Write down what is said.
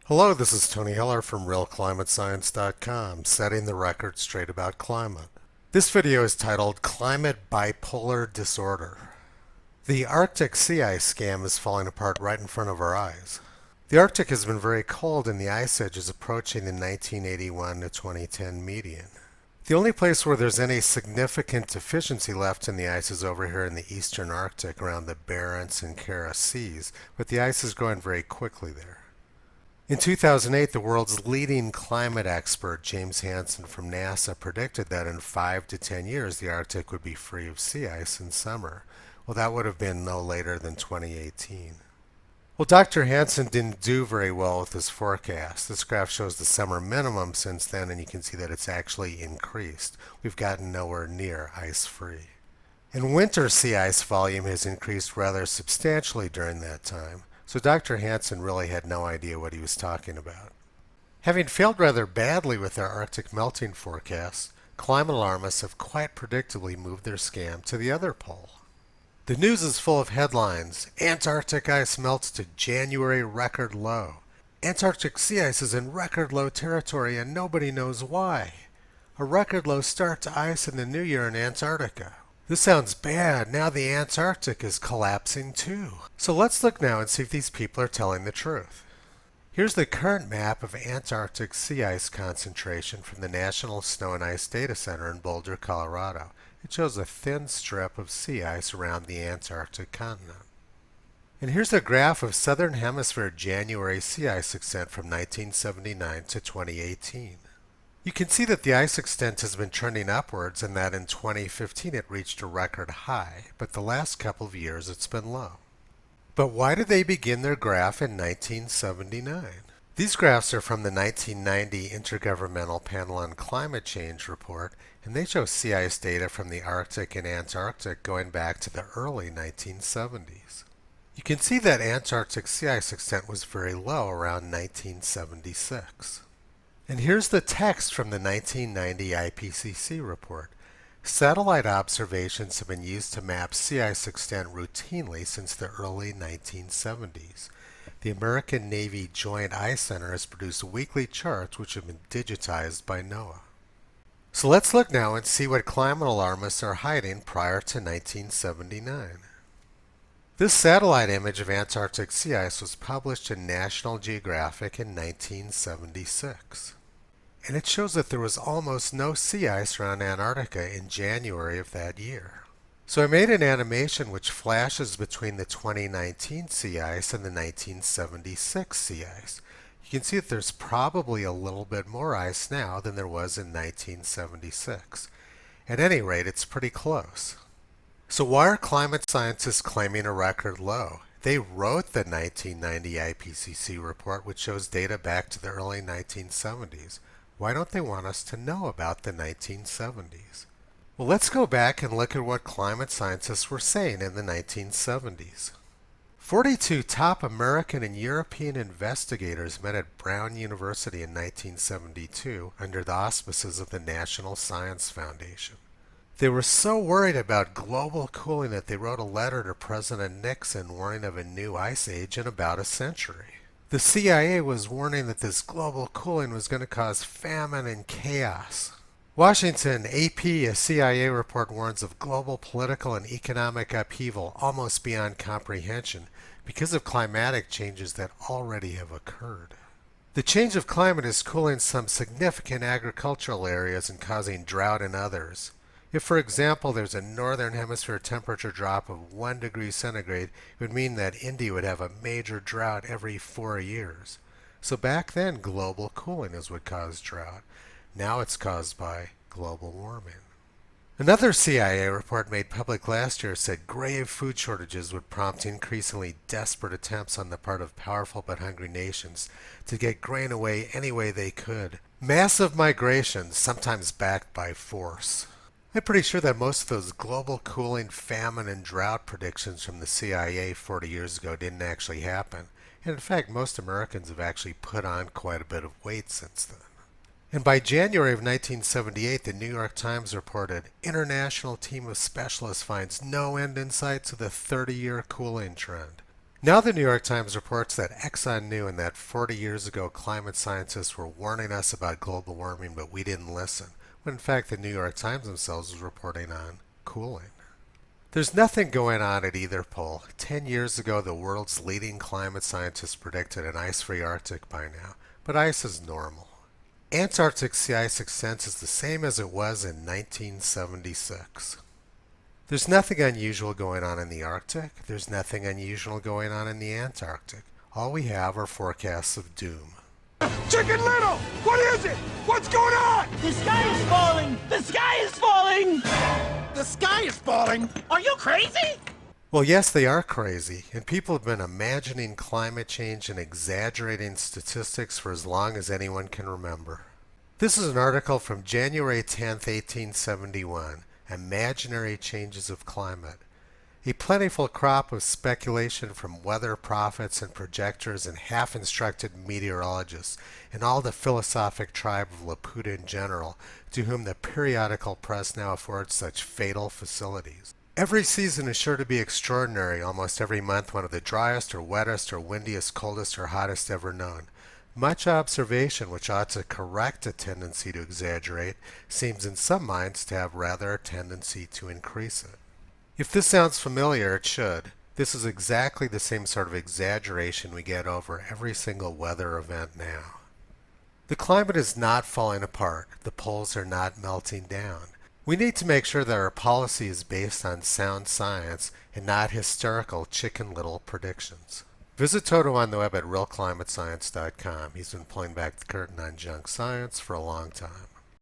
Hello, this is Tony Heller from RealClimateScience.com, setting the record straight about climate. This video is titled Climate Bipolar Disorder. The Arctic sea ice scam is falling apart right in front of our eyes. The Arctic has been very cold and the ice edge is approaching the 1981 to 2010 median. The only place where there's any significant deficiency left in the ice is over here in the eastern Arctic around the Barents and Kara seas, but the ice is growing very quickly there. In 2008, the world's leading climate expert, James Hansen from NASA, predicted that in 5 to 10 years the Arctic would be free of sea ice in summer. Well, that would have been no later than 2018. Well, Dr. Hansen didn't do very well with his forecast. This graph shows the summer minimum since then, and you can see that it's actually increased. We've gotten nowhere near ice-free. And winter sea ice volume has increased rather substantially during that time. So Dr. Hansen really had no idea what he was talking about. Having failed rather badly with their Arctic melting forecasts, climate alarmists have quite predictably moved their scam to the other pole. The news is full of headlines. Antarctic ice melts to January record low. Antarctic sea ice is in record low territory and nobody knows why. A record low start to ice in the new year in Antarctica. This sounds bad. Now the Antarctic is collapsing too. So let's look now and see if these people are telling the truth. Here's the current map of Antarctic sea ice concentration from the National Snow and Ice Data Center in Boulder, Colorado. It shows a thin strip of sea ice around the Antarctic continent. And here's a graph of Southern Hemisphere January sea ice extent from 1979 to 2018. You can see that the ice extent has been trending upwards and that in 2015 it reached a record high, but the last couple of years it's been low. But why did they begin their graph in 1979? These graphs are from the 1990 Intergovernmental Panel on Climate Change report, and they show sea ice data from the Arctic and Antarctic going back to the early 1970s. You can see that Antarctic sea ice extent was very low around 1976. And here's the text from the 1990 IPCC report. Satellite observations have been used to map sea ice extent routinely since the early 1970s. The American Navy Joint Ice Center has produced weekly charts which have been digitized by NOAA. So let's look now and see what climate alarmists are hiding prior to 1979. This satellite image of Antarctic sea ice was published in National Geographic in 1976. And it shows that there was almost no sea ice around Antarctica in January of that year. So I made an animation which flashes between the 2019 sea ice and the 1976 sea ice. You can see that there's probably a little bit more ice now than there was in 1976. At any rate, it's pretty close. So why are climate scientists claiming a record low? They wrote the 1990 IPCC report, which shows data back to the early 1970s. Why don't they want us to know about the 1970s? Well, let's go back and look at what climate scientists were saying in the 1970s. 42 top American and European investigators met at Brown University in 1972 under the auspices of the National Science Foundation. They were so worried about global cooling that they wrote a letter to President Nixon warning of a new ice age in about a century. The CIA was warning that this global cooling was going to cause famine and chaos. Washington, AP, a CIA report warns of global political and economic upheaval almost beyond comprehension because of climatic changes that already have occurred. The change of climate is cooling some significant agricultural areas and causing drought in others. If, for example, there's a northern hemisphere temperature drop of 1 degree centigrade, it would mean that India would have a major drought every 4 years. So back then, global cooling is what caused drought. Now it's caused by global warming. Another CIA report made public last year said grave food shortages would prompt increasingly desperate attempts on the part of powerful but hungry nations to get grain away any way they could. Massive migrations, sometimes backed by force. I'm pretty sure that most of those global cooling, famine, and drought predictions from the CIA 40 years ago didn't actually happen. And in fact, most Americans have actually put on quite a bit of weight since then. And by January of 1978, the New York Times reported, international team of specialists finds no end in sight to the 30-year cooling trend. Now the New York Times reports that Exxon knew and that 40 years ago climate scientists were warning us about global warming, but we didn't listen, when in fact the New York Times themselves was reporting on cooling. There's nothing going on at either pole. 10 years ago, the world's leading climate scientists predicted an ice-free Arctic by now, but ice is normal. Antarctic sea ice extent is the same as it was in 1976. There's nothing unusual going on in the Arctic. There's nothing unusual going on in the Antarctic. All we have are forecasts of doom. Chicken Little! What is it? What's going on? The sky is falling! The sky is falling! The sky is falling! Are you crazy? Well, yes, they are crazy, and people have been imagining climate change and exaggerating statistics for as long as anyone can remember. This is an article from January 10th, 1871, Imaginary Changes of Climate. A plentiful crop of speculation from weather prophets and projectors and half-instructed meteorologists and all the philosophic tribe of Laputa in general, to whom the periodical press now affords such fatal facilities. Every season is sure to be extraordinary, almost every month one of the driest or wettest or windiest, coldest or hottest ever known. Much observation, which ought to correct a tendency to exaggerate, seems in some minds to have rather a tendency to increase it. If this sounds familiar, it should. This is exactly the same sort of exaggeration we get over every single weather event now. The climate is not falling apart. The poles are not melting down. We need to make sure that our policy is based on sound science and not hysterical Chicken Little predictions. Visit Toto on the web at realclimatescience.com. He's been pulling back the curtain on junk science for a long time.